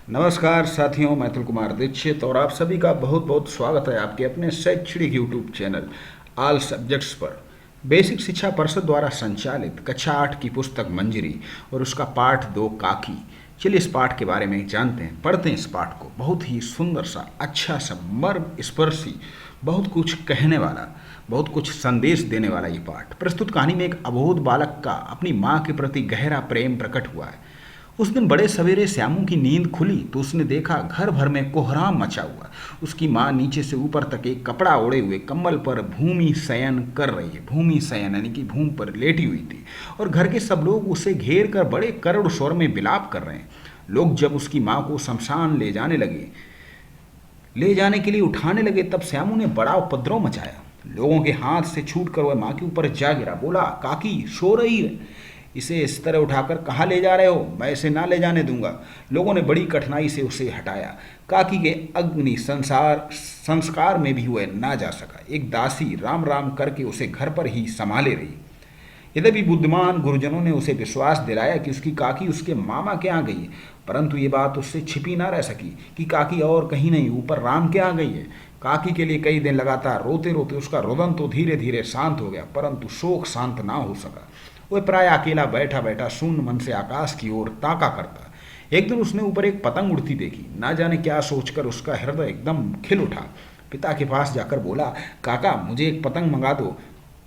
नमस्कार साथियों, मैं अतुल कुमार दीक्षित और आप सभी का बहुत बहुत स्वागत है आपके अपने शैक्षणिक यूट्यूब चैनल ऑल सब्जेक्ट्स पर। बेसिक शिक्षा परिषद द्वारा संचालित कक्षा 8 की पुस्तक मंजरी और उसका पाठ 2 काकी। चलिए इस पाठ के बारे में जानते हैं, पढ़ते हैं इस पाठ को। बहुत ही सुंदर सा, अच्छा सा, मर्म स्पर्शी, बहुत कुछ कहने वाला, बहुत कुछ संदेश देने वाला ये पाठ। प्रस्तुत कहानी में एक अबोध बालक का अपनी माँ के प्रति गहरा प्रेम प्रकट हुआ है। उस दिन बड़े सवेरे श्यामू की नींद खुली तो उसने देखा घर भर में कोहराम मचा हुआ। उसकी माँ नीचे से ऊपर तक एक कपड़ा ओढ़े हुए कंबल पर भूमि शयन कर रही है। भूमि शयन यानी कि भूमि पर लेटी हुई थी और घर के सब लोग उसे घेर कर बड़े करुण स्वर में विलाप कर रहे हैं। लोग जब उसकी माँ को शमशान ले जाने के लिए उठाने लगे तब श्यामू ने बड़ा उपद्रव मचाया। लोगों के हाथ से छूटकर वह माँ के ऊपर जा गिरा। बोला, काकी सो रही है, इसे इस तरह उठाकर कहाँ ले जा रहे हो? मैं इसे ना ले जाने दूंगा। लोगों ने बड़ी कठिनाई से उसे हटाया। काकी के अग्नि संस्कार में भी वह ना जा सका। एक दासी राम राम करके उसे घर पर ही संभाले रही। यद्यपि बुद्धिमान गुरुजनों ने उसे विश्वास दिलाया कि उसकी काकी उसके मामा के यहाँ गई है, परंतु ये बात उससे छिपी ना रह सकी कि काकी और कहीं नहीं, ऊपर राम के यहाँ गई है। काकी के लिए कई दिन लगातार रोते रोते उसका रुदन तो धीरे धीरे शांत हो गया, परंतु शोक शांत ना हो सका। वह प्राय अकेला बैठा बैठा शून्य मन से आकाश की ओर ताका करता। एक दिन उसने ऊपर एक पतंग उड़ती देखी। ना जाने क्या सोचकर उसका हृदय एकदम खिल उठा। पिता के पास जाकर बोला, काका मुझे एक पतंग मंगा दो,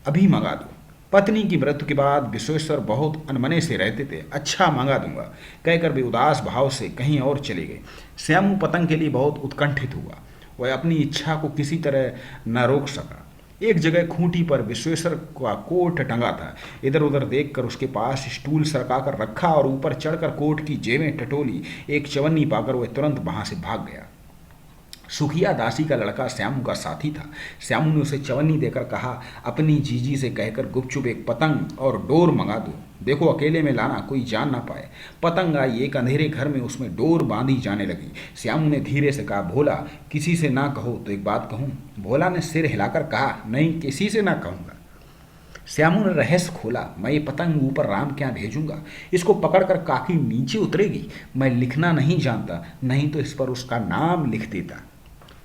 अभी मंगा दो। पत्नी की मृत्यु के बाद विश्वेश्वर बहुत अनमने से रहते थे। अच्छा मंगा दूंगा कहकर वे उदास भाव से कहीं और चले गए। श्यामू पतंग के लिए बहुत उत्कंठित हुआ। वह अपनी इच्छा को किसी तरह न रोक सका। एक जगह खूंटी पर विश्वेश्वर का कोट टंगा था। इधर उधर देखकर उसके पास स्टूल सरका कर रखा और ऊपर चढ़कर कोट की जेबें टटोली। एक चवन्नी पाकर वह तुरंत वहां से भाग गया। सुखिया दासी का लड़का श्यामू का साथी था। श्यामू ने उसे चवन्नी देकर कहा, अपनी जीजी से कहकर गुपचुप एक पतंग और डोर मंगा दो। देखो अकेले में लाना, कोई जान ना पाए। पतंग आई, एक अंधेरे घर में उसमें डोर बांधी जाने लगी। श्यामू ने धीरे से कहा, भोला किसी से ना कहो तो एक बात कहूँ? भोला ने सिर हिलाकर कहा, नहीं किसी से ना कहूँगा। श्यामू ने रहस्य खोला, मैं ये पतंग ऊपर राम के यहाँ भेजूंगा। इसको पकड़कर काकी नीचे उतरेगी। मैं लिखना नहीं जानता, नहीं तो इस पर उसका नाम लिख देता।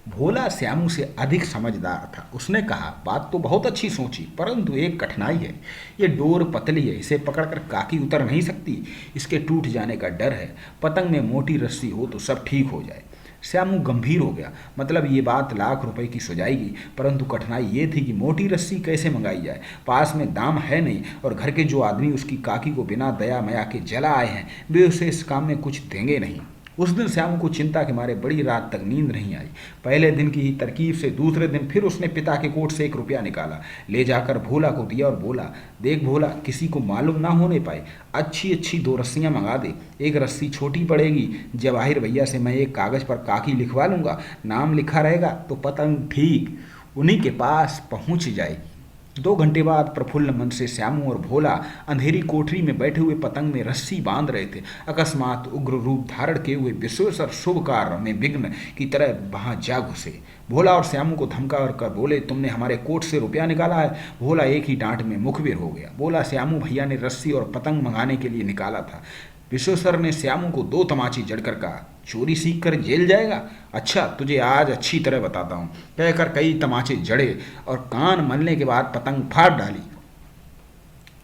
भोला श्यामू से अधिक समझदार था। उसने कहा, बात तो बहुत अच्छी सोची, परंतु एक कठिनाई है। ये डोर पतली है, इसे पकड़कर काकी उतर नहीं सकती। इसके टूट जाने का डर है। पतंग में मोटी रस्सी हो तो सब ठीक हो जाए। श्यामू गंभीर हो गया। मतलब ये बात लाख रुपए की सुझाएगी, परंतु कठिनाई ये थी कि मोटी रस्सी कैसे मंगाई जाए। पास में दाम है नहीं और घर के जो आदमी उसकी काकी को बिना दया मया के जला आए हैं वे उसे इस काम में कुछ देंगे नहीं। उस दिन श्यामू को चिंता के मारे बड़ी रात तक नींद नहीं आई। पहले दिन की ही तरकीब से दूसरे दिन फिर उसने पिता के कोट से 1 रुपया निकाला, ले जाकर भोला को दिया और बोला, देख भोला, किसी को मालूम ना होने पाए, अच्छी अच्छी 2 रस्सियाँ मंगा दे। एक रस्सी छोटी पड़ेगी। जवाहिर भैया से मैं एक कागज़ पर काकी लिखवा लूँगा, नाम लिखा रहेगा तो पतंग ठीक उन्हीं के पास पहुँच जाएगी। 2 घंटे बाद प्रफुल्ल मन से श्यामू और भोला अंधेरी कोठरी में बैठे हुए पतंग में रस्सी बांध रहे थे। अकस्मात उग्र रूप धारण किए हुए विश्वेश्वर शुभ कार्य में विघ्न की तरह वहां जा घुसे। भोला और श्यामू को धमका कर बोले, तुमने हमारे कोट से रुपया निकाला है। भोला एक ही डांट में मुखबिर हो गया। बोला, श्यामू भैया ने रस्सी और पतंग मंगाने के लिए निकाला था। विश्वेश्वर ने श्यामू को 2 तमाचे जड़कर कहा, चोरी सीख कर जेल जाएगा? अच्छा तुझे आज अच्छी तरह बताता हूँ। कहकर कई तमाचे जड़े और कान मलने के बाद पतंग फाड़ डाली।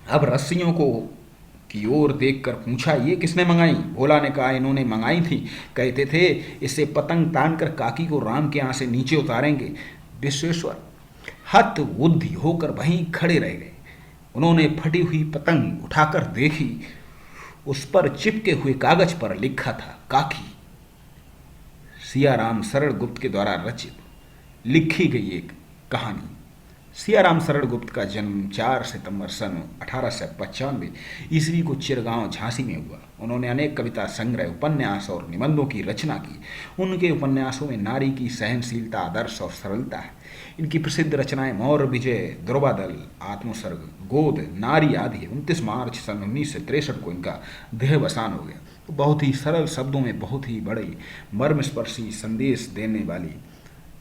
अब रस्सियों को की ओर देखकर पूछा, ये किसने मंगाई? भोला ने कहा, इन्होंने मंगाई थी। कहते थे इससे पतंग तान कर काकी को राम के यहाँ से नीचे उतारेंगे। विश्वेश्वर हत बुद्धि होकर वहीं खड़े रह गए। उन्होंने फटी हुई पतंग उठाकर देखी। उस पर चिपके हुए कागज पर लिखा था, काकी। सियाराम सरल गुप्त के द्वारा रचित लिखी गई एक कहानी। सियाराम सरल गुप्त का जन्म 4 सितंबर सन 1895 ईस्वी को चिरगांव झांसी में हुआ। उन्होंने अनेक कविता संग्रह, उपन्यास और निबंधों की रचना की। उनके उपन्यासों में नारी की सहनशीलता, आदर्श और सरलता है। इनकी प्रसिद्ध रचनाएं मौर्य विजय, द्रौपदल, आत्मसर्ग, गोद, नारी आदि। 29 मार्च सन 1963 को इनका देहावसान हो गया। तो बहुत ही सरल शब्दों में बहुत ही बड़े मर्मस्पर्शी संदेश देने वाली,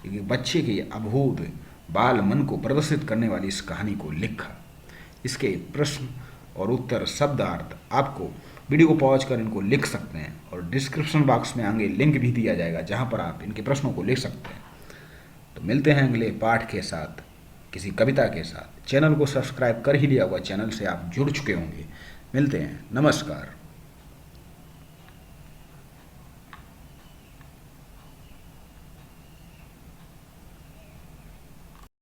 एक बच्चे के अबोध बाल मन को प्रदर्शित करने वाली इस कहानी को लिखा। इसके प्रश्न और उत्तर शब्दार्थ आपको वीडियो को पॉज कर इनको लिख सकते हैं और डिस्क्रिप्शन बॉक्स में आगे लिंक भी दिया जाएगा जहाँ पर आप इनके प्रश्नों को लिख सकते हैं। तो मिलते हैं अगले पाठ के साथ, किसी कविता के साथ। चैनल को सब्सक्राइब कर ही लिया होगा, चैनल से आप जुड़ चुके होंगे। मिलते हैं, नमस्कार।